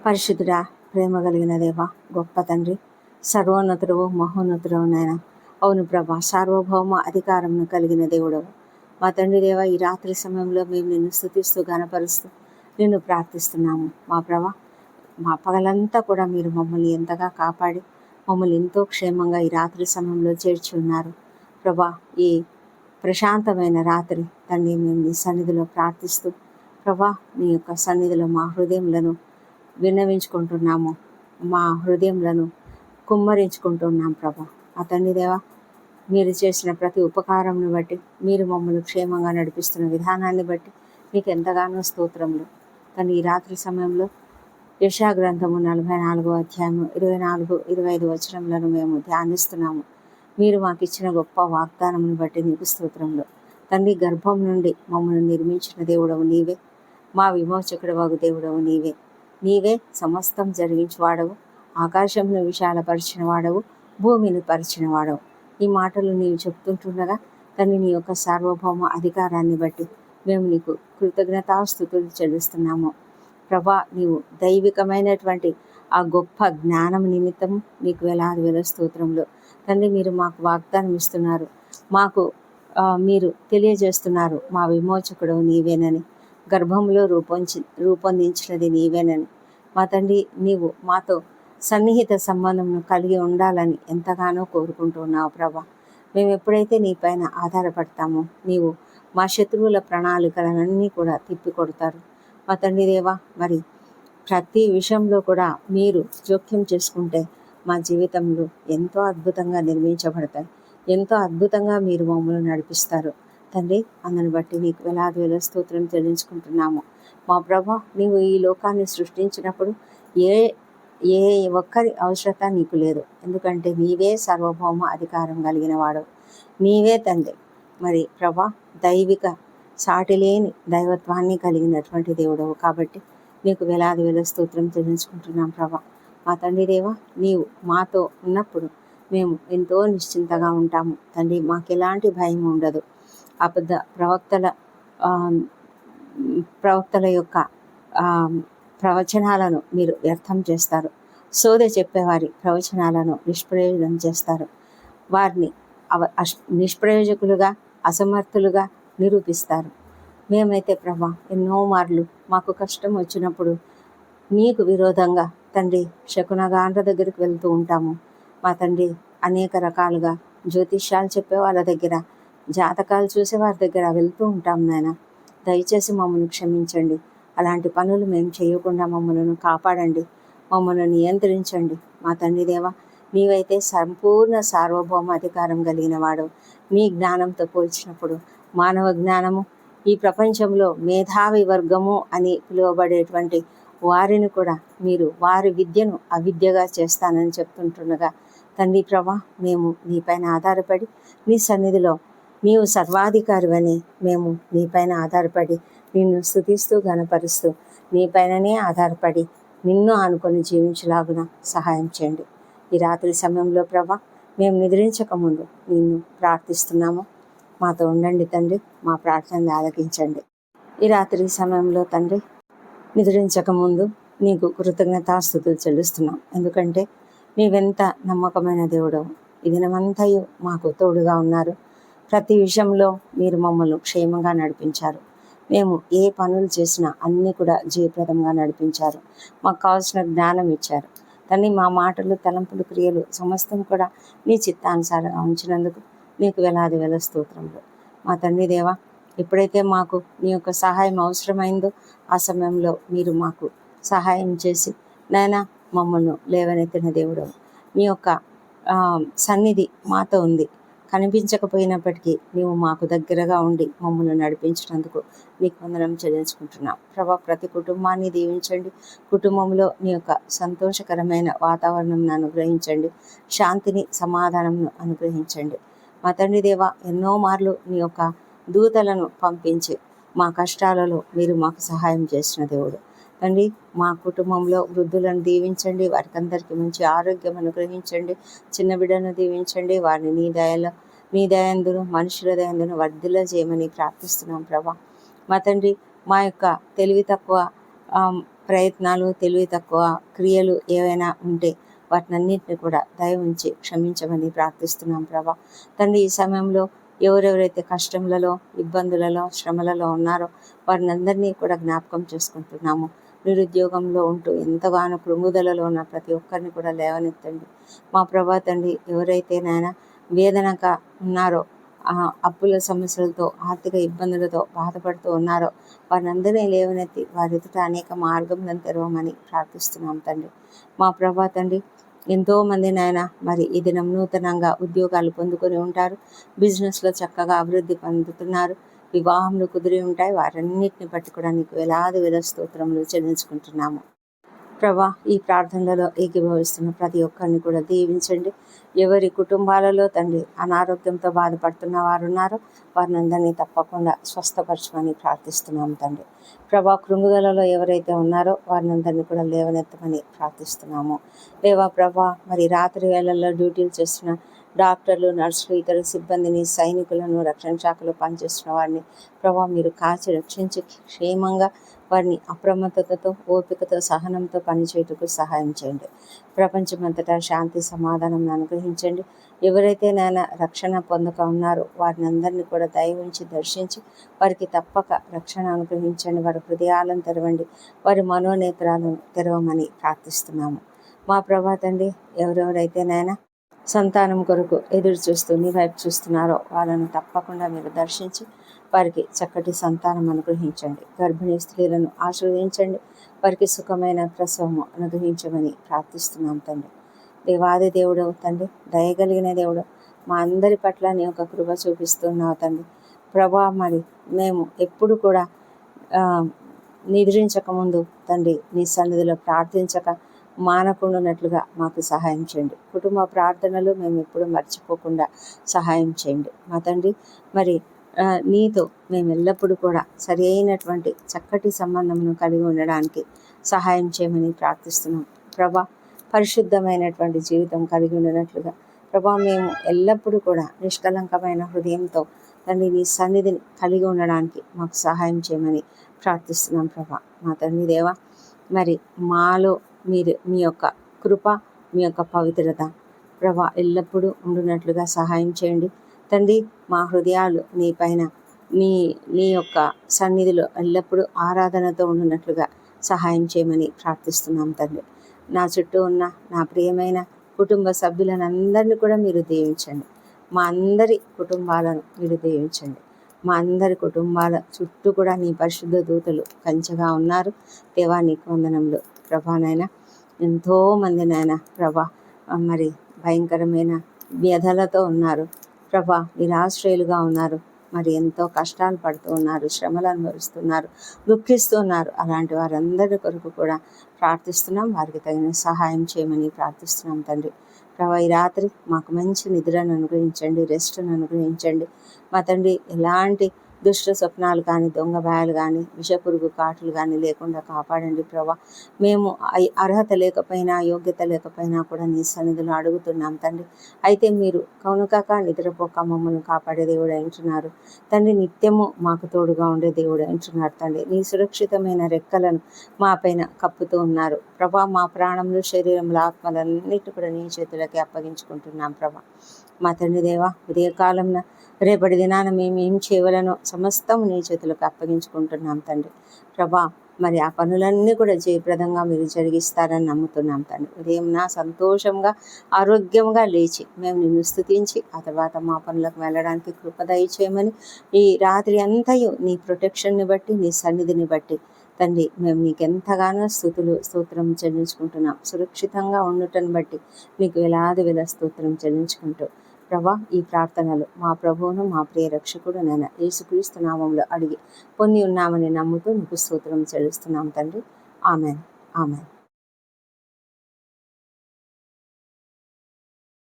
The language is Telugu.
పరిశుద్ధుడా, ప్రేమ కలిగిన దేవ, గొప్ప తండ్రి, సర్వోన్నతుడవు, మహోన్నతుడవు నాయన. అవును ప్రభా, సార్వభౌమ అధికారమును కలిగిన దేవుడవు మా తండ్రి దేవ. ఈ రాత్రి సమయంలో మేము నిన్ను స్తుతిస్తూ ఘనపరుస్తూ నిన్ను ప్రార్థిస్తున్నాము మా ప్రభా. మా పగలంతా కూడా మీరు మమ్మల్ని ఎంతగా కాపాడి మమ్మల్ని ఎంతో క్షేమంగా ఈ రాత్రి సమయంలో చేర్చి ఉన్నారు ప్రభా. ఈ ప్రశాంతమైన రాత్రి తండ్రి మేము నీ సన్నిధిలో ప్రార్థిస్తూ ప్రభా, నీ యొక్క సన్నిధిలో మా హృదయములను విన్నవించుకుంటున్నాము, మా హృదయములను కుమ్మరించుకుంటున్నాం ప్రభా. ఆ తండ్రి దేవా, మీరు చేసిన ప్రతి ఉపకారంను బట్టి, మీరు మమ్మల్ని క్షేమంగా నడిపిస్తున్న విధానాన్ని బట్టి మీకు ఎంతగానో స్తోత్రములు కానీ ఈ రాత్రి సమయంలో యెషయా గ్రంథము 44వ అధ్యాయము 24-25 వచనములను మేము ధ్యానిస్తున్నాము. మీరు మాకు ఇచ్చిన గొప్ప వాగ్దానమును బట్టి నీకు స్తోత్రములు తండ్రి. గర్భం నుండి మమ్మల్ని నిర్మించిన దేవుడవు నీవే, మా విమోచకుడు వగు దేవుడవు నీవే. నీవే సమస్తం జరిగించువాడవు, ఆకాశంను విశాలపరిచిన వాడవు, భూమిని పరిచిన వాడవు. ఈ మాటలు నీవు చెప్తుంటుండగా తండ్రి, నీ యొక్క సార్వభౌమ అధికారాన్ని బట్టి మేము నీకు కృతజ్ఞతాస్తుతులు చెల్లిస్తున్నాము ప్రభా. నీవు దైవికమైనటువంటి ఆ గొప్ప జ్ఞానం నిమిత్తము నీకు వేల స్తోత్రములు తండ్రి. మీరు మాకు వాగ్దానం ఇస్తున్నారు, మాకు మీరు తెలియజేస్తున్నారు, మా విమోచకుడు నీవేనని, గర్భంలో రూపొందించినది నీవేనని. మా తండ్రి, నీవు మాతో సన్నిహిత సంబంధంను కలిగి ఉండాలని ఎంతగానో కోరుకుంటున్నావు ప్రభా. మేము ఎప్పుడైతే నీపైన ఆధారపడతామో నీవు మా శత్రువుల ప్రణాళికలన్నీ కూడా తిప్పికొడతారు మా తండ్రి దేవా. మరి ప్రతి విషయంలో కూడా మీరు జోక్యం చేసుకుంటే మా జీవితంలో ఎంతో అద్భుతంగా నిర్మించబడతాయి, ఎంతో అద్భుతంగా మీరు మమ్మల్ని నడిపిస్తారు తండ్రి. అందుని బట్టి నీకు వేల స్తోత్రం చెల్లించుకుంటున్నాము మా ప్రభా. నీవు ఈ లోకాన్ని సృష్టించినప్పుడు ఏ ఒక్కరి అవసరత నీకు లేదు, ఎందుకంటే నీవే సార్వభౌమ అధికారం కలిగిన వాడు, నీవే తండ్రి. మరి ప్రభా, దైవిక సాటిలేని దైవత్వాన్ని కలిగినటువంటి దేవుడవు కాబట్టి నీకు వేల స్తోత్రం చెల్లించుకుంటున్నాం ప్రభా. మా తండ్రి దేవా, నీవు మాతో ఉన్నప్పుడు మేము ఎంతో నిశ్చింతగా ఉంటాము తండ్రి. మాకు ఎలాంటి భయం ఉండదు. అబద్ధ ప్రవక్తల యొక్క ప్రవచనాలను మీరు వ్యర్థం చేస్తారు, సోదె చెప్పేవారి ప్రవచనాలను నిష్ప్రయోజనం చేస్తారు, వారిని నిష్ప్రయోజకులుగా అసమర్థులుగా నిరూపిస్తారు. మేమైతే ప్రభా ఎన్నో మార్లు మాకు కష్టం వచ్చినప్పుడు నీకు విరోధంగా తండ్రి శకునగాండ్ర దగ్గరికి వెళ్తూ ఉంటాము మా తండ్రి. అనేక రకాలుగా జ్యోతిష్యాలు చెప్పే వాళ్ళ దగ్గర, జాతకాలు చూసే వారి దగ్గర వెళ్తూ ఉంటాం నాయన. దయచేసి మమ్మల్ని క్షమించండి. అలాంటి పనులు మేము చేయకుండా మమ్మల్ని కాపాడండి, మమ్మల్ని నియంత్రించండి మా తండ్రి దేవా. నీవైతే సంపూర్ణ సార్వభౌమ అధికారం కలిగిన వాడు. నీ జ్ఞానంతో పోల్చినప్పుడు మానవ జ్ఞానము, ఈ ప్రపంచంలో మేధావి వర్గము అని పిలువబడేటువంటి వారిని కూడా మీరు వారి విద్యను అవిద్యగా చేస్తానని చెప్తుంటుండగా తండ్రి ప్రభా, మేము నీపైన ఆధారపడి నీ సన్నిధిలో నీవు సర్వాధికారివని మేము నీపైన ఆధారపడి నిన్ను స్తుతిస్తూ ఘనపరుస్తూ నీపైననే ఆధారపడి నిన్ను ఆనుకొని జీవించలాగున సహాయం చేయండి. ఈ రాత్రి సమయంలో ప్రభా, మేము నిద్రించకముందు నిన్ను ప్రార్థిస్తున్నాము. మాతో ఉండండి తండ్రి, మా ప్రార్థనలు ఆలకించండి. ఈ రాత్రి సమయంలో తండ్రి, నిద్రించకముందు నీకు కృతజ్ఞతాస్తుతులు చెల్లిస్తున్నాం, ఎందుకంటే నీవెంత నమ్మకమైన దేవుడవు. ఈ దినమంతయు మాకు తోడుగా ఉన్నారు. ప్రతి విషయంలో మీరు మమ్మల్ని క్షేమంగా నడిపించారు. మేము ఏ పనులు చేసినా అన్నీ కూడా జయప్రదంగా నడిపించారు. మాకు కావాల్సిన జ్ఞానం ఇచ్చారు తండ్రి. మా మాటలు, తలంపులు, క్రియలు సమస్తం కూడా నీ చిత్తానుసారంగా ఉంచినందుకు నీకు వేల స్తోత్రములు మా తండ్రి దేవా. ఎప్పుడైతే మాకు నీ యొక్క సహాయం అవసరమైందో ఆ సమయంలో మీరు మాకు సహాయం చేసి నాయనా మమ్మల్ని లేవనెత్తిన దేవుడవు. నీ యొక్క సన్నిధి మాతో ఉంది. కనిపించకపోయినప్పటికీ నీవు మాకు దగ్గరగా ఉండి మమ్మల్ని నడిపించినందుకు నీకు వందనం చెల్లించుకుంటున్నాం ప్రభా. ప్రతి కుటుంబాన్ని దీవించండి. కుటుంబంలో నీ యొక్క సంతోషకరమైన వాతావరణం అనుగ్రహించండి, శాంతిని, సమాధానంను అనుగ్రహించండి మా తండ్రి దేవా. ఎన్నో మార్లు నీ యొక్క దూతలను పంపించి మా కష్టాలలో మీరు మాకు సహాయం చేసిన దేవుడు తండ్రి. మా కుటుంబంలో వృద్ధులను దీవించండి, వారికి అందరికీ మంచి ఆరోగ్యం అనుగ్రహించండి. చిన్న బిడ్డను దీవించండి, వారిని నీ దయందును మనుషుల దయందును వర్ధిల్ల చేయమని ప్రార్థిస్తున్నాం ప్రభా. మా తండ్రి, మా యొక్క తెలివి తక్కువ ప్రయత్నాలు, తెలివి తక్కువ క్రియలు ఏవైనా ఉంటే వాటినన్నింటినీ కూడా దయ ఉంచి క్షమించమని ప్రార్థిస్తున్నాం ప్రభా. తండ్రి, ఈ సమయంలో ఎవరెవరైతే కష్టములలో, ఇబ్బందులలో, శ్రమలలో ఉన్నారో వారిని అందరినీ కూడా జ్ఞాపకం చేసుకుంటున్నాము. నిరుద్యోగంలో ఉంటూ ఎంతగానో కృంగుదలలో ఉన్న ప్రతి ఒక్కరిని కూడా లేవనెత్తండి మా ప్రభా. తండ్రి, ఎవరైతే నాయన వేదనగా ఉన్నారో, అప్పుల సమస్యలతో, ఆర్థిక ఇబ్బందులతో బాధపడుతూ ఉన్నారో వారిని అందరినీ లేవనెత్తి వారి ఎదుట అనేక మార్గములను తెరవమని ప్రార్థిస్తున్నాం తండ్రి. మా ప్రభా తండ్రి, ఎంతోమంది నాయన మరి ఈ దినం నూతనంగా ఉద్యోగాలు పొందుకొని ఉంటారు, బిజినెస్లో చక్కగా అభివృద్ధి పొందుతున్నారు, వివాహంలో కుదిరి ఉంటాయి. వారన్నిటిని బట్టి కూడా నీకు వేలాది వేల స్తోత్రములు చెల్లించుకుంటున్నాము ప్రభా. ఈ ప్రార్థనలలో ఏకీభవిస్తున్న ప్రతి ఒక్కరిని కూడా దీవించండి. ఎవరి కుటుంబాలలో తండ్రి అనారోగ్యంతో బాధపడుతున్న వారు ఉన్నారో వారిని అందరినీ తప్పకుండా స్వస్థపరచమని ప్రార్థిస్తున్నాము తండ్రి. ప్రభా, కృంగుదలలో ఎవరైతే ఉన్నారో వారిని అందరినీ కూడా లేవనెత్తమని ప్రార్థిస్తున్నాము దేవా. ప్రభా, మరి రాత్రి వేళల్లో డ్యూటీలు చేస్తున్న డాక్టర్లు, నర్సులు, ఇతర సిబ్బందిని, సైనికులను, రక్షణ శాఖలో పనిచేస్తున్న వారిని ప్రభా మీరు కాచి రక్షించి క్షేమంగా వారిని అప్రమత్తతతో, ఓపికతో, సహనంతో పనిచేయటకు సహాయం చేయండి. ప్రపంచమంతటా శాంతి సమాధానం అనుగ్రహించండి. ఎవరైతే నాయన రక్షణ పొందక ఉన్నారో వారిని అందరినీ కూడా దయ ఉంచి దర్శించి వారికి తప్పక రక్షణ అనుగ్రహించండి. వారి హృదయాలను తెరవండి, వారి మనోనేత్రాలను తెరవమని ప్రార్థిస్తున్నాము మా ప్రభా తండ్రి. ఎవరెవరైతే నాయన సంతానం కొరకు ఎదురు చూస్తూ నీ వైపు చూస్తున్నారో వాళ్ళను తప్పకుండా మీరు దర్శించి వారికి చక్కటి సంతానం అనుగ్రహించండి. గర్భిణీ స్త్రీలను ఆశీర్వదించండి, వారికి సుఖమైన ప్రసవము అనుగ్రహించమని ప్రార్థిస్తున్నాం తండ్రి. దేవాది దేవుడు తండ్రి, దయగలిగిన దేవుడు, మా అందరి పట్ల నీ యొక్క కృప చూపిస్తున్నావు తండ్రి. ప్రభా, మరి మేము ఎప్పుడు కూడా నిద్రించకముందు తండ్రి నీ సన్నిధిలో ప్రార్థించక మానకుండానట్లుగా మాకు సహాయం చేయండి. కుటుంబ ప్రార్థనలు మేము ఎప్పుడు మర్చిపోకుండా సహాయం చేయండి మా తండ్రి. మరి నీతో మేము ఎల్లప్పుడూ కూడా సరి అయినటువంటి చక్కటి సంబంధమును కలిగి ఉండడానికి సహాయం చేయమని ప్రార్థిస్తున్నాం ప్రభా. పరిశుద్ధమైనటువంటి జీవితం కలిగి ఉండనట్లుగా ప్రభా మేము ఎల్లప్పుడూ కూడా నిష్కలంకమైన హృదయంతో తండ్రి నీ సన్నిధిని కలిగి ఉండడానికి మాకు సహాయం చేయమని ప్రార్థిస్తున్నాం ప్రభా. మా తండ్రి దేవా, మరి మాలో మీరు మీ యొక్క కృప, మీ యొక్క పవిత్రత ప్రభా ఎల్లప్పుడూ ఉండునట్లుగా సహాయం చేయండి తండ్రి. మా హృదయాలు నీ పైన నీ యొక్క సన్నిధిలో ఎల్లప్పుడూ ఆరాధనతో ఉండునట్లుగా సహాయం చేయమని ప్రార్థిస్తున్నాం తండ్రి. నా చుట్టూ ఉన్న నా ప్రియమైన కుటుంబ సభ్యులను అందరినీ కూడా మీరు దీవించండి. మా అందరి కుటుంబాలను మీరు దీవించండి. మా అందరి కుటుంబాల చుట్టూ కూడా నీ పరిశుద్ధ దూతలు కంచెగా ఉన్నారు దేవా. నీకు వందనములు ప్రభానైనా. ఎంతోమంది నాయన ప్రభా మరి భయంకరమైన వ్యధలతో ఉన్నారు ప్రభా, నిరాశ్రయులుగా ఉన్నారు, మరి ఎంతో కష్టాలు పడుతూ ఉన్నారు, శ్రమలు అనుభవిస్తున్నారు, దుఃఖిస్తున్నారు. అలాంటి వారందరి కొరకు కూడా ప్రార్థిస్తున్నాం. వారికి తగిన సహాయం చేయమని ప్రార్థిస్తున్నాం తండ్రి. ప్రభా, ఈ రాత్రి మాకు మంచి నిద్రను అనుగ్రహించండి, రెస్ట్ను అనుగ్రహించండి మా తండ్రి. ఎలాంటి దుష్ట స్వప్నాలు కానీ, దొంగ భయాలు కానీ, విషపురుగు కాటులు కానీ లేకుండా కాపాడండి ప్రభా. మేము అర్హత లేకపోయినా, యోగ్యత లేకపోయినా కూడా నీ సన్నిధిలో అడుగుతున్నాం తండ్రి. అయితే మీరు కనుకక నిద్రపోక మమ్మల్ని కాపాడే దేవుడు అంటున్నారు తండ్రి. నిత్యము మాకు తోడుగా ఉండే దేవుడు అంటున్నారు తండ్రి. నీ సురక్షితమైన రెక్కలను మా పైన కప్పుతూ ఉన్నారు ప్రభా. మా ప్రాణములు, శరీరములు, ఆత్మలన్నిటి కూడా నీ చేతులకి అప్పగించుకుంటున్నాం ప్రభా. మా తండ్రి దేవా, ఉదయకాలంలో రేపటి దినాన మేము ఏం చేయవలనో సమస్తం నీ చేతులకు అప్పగించుకుంటున్నాం తండ్రి ప్రభా. మరి ఆ పనులన్నీ కూడా జయప్రదంగా మీరు జరిగిస్తారని నమ్ముతున్నాం తండ్రి. ఉదయం సంతోషంగా, ఆరోగ్యంగా లేచి మేము నిన్ను స్తుతించి ఆ తర్వాత మా పనులకు వెళ్ళడానికి కృప దయచేయమని ఈ రాత్రి అంతయు నీ ప్రొటెక్షన్ని బట్టి, నీ సన్నిధిని బట్టి తండ్రి మేము నీకు ఎంతగానో స్తోత్రం చెల్లించుకుంటున్నాం. సురక్షితంగా ఉండటం బట్టి నీకు వేలాది వేల స్తోత్రం చెల్లించుకుంటూ ప్రభా, ఈ ప్రార్థనలు మా ప్రభువును, మా ప్రియ రక్షకుడు నైనా యేసుక్రీస్తు నామములో అడిగి పొంది ఉన్నామని నమ్ముతూ నీకు స్తోత్రం చెల్లిస్తున్నాం తండ్రి. Amen, amen.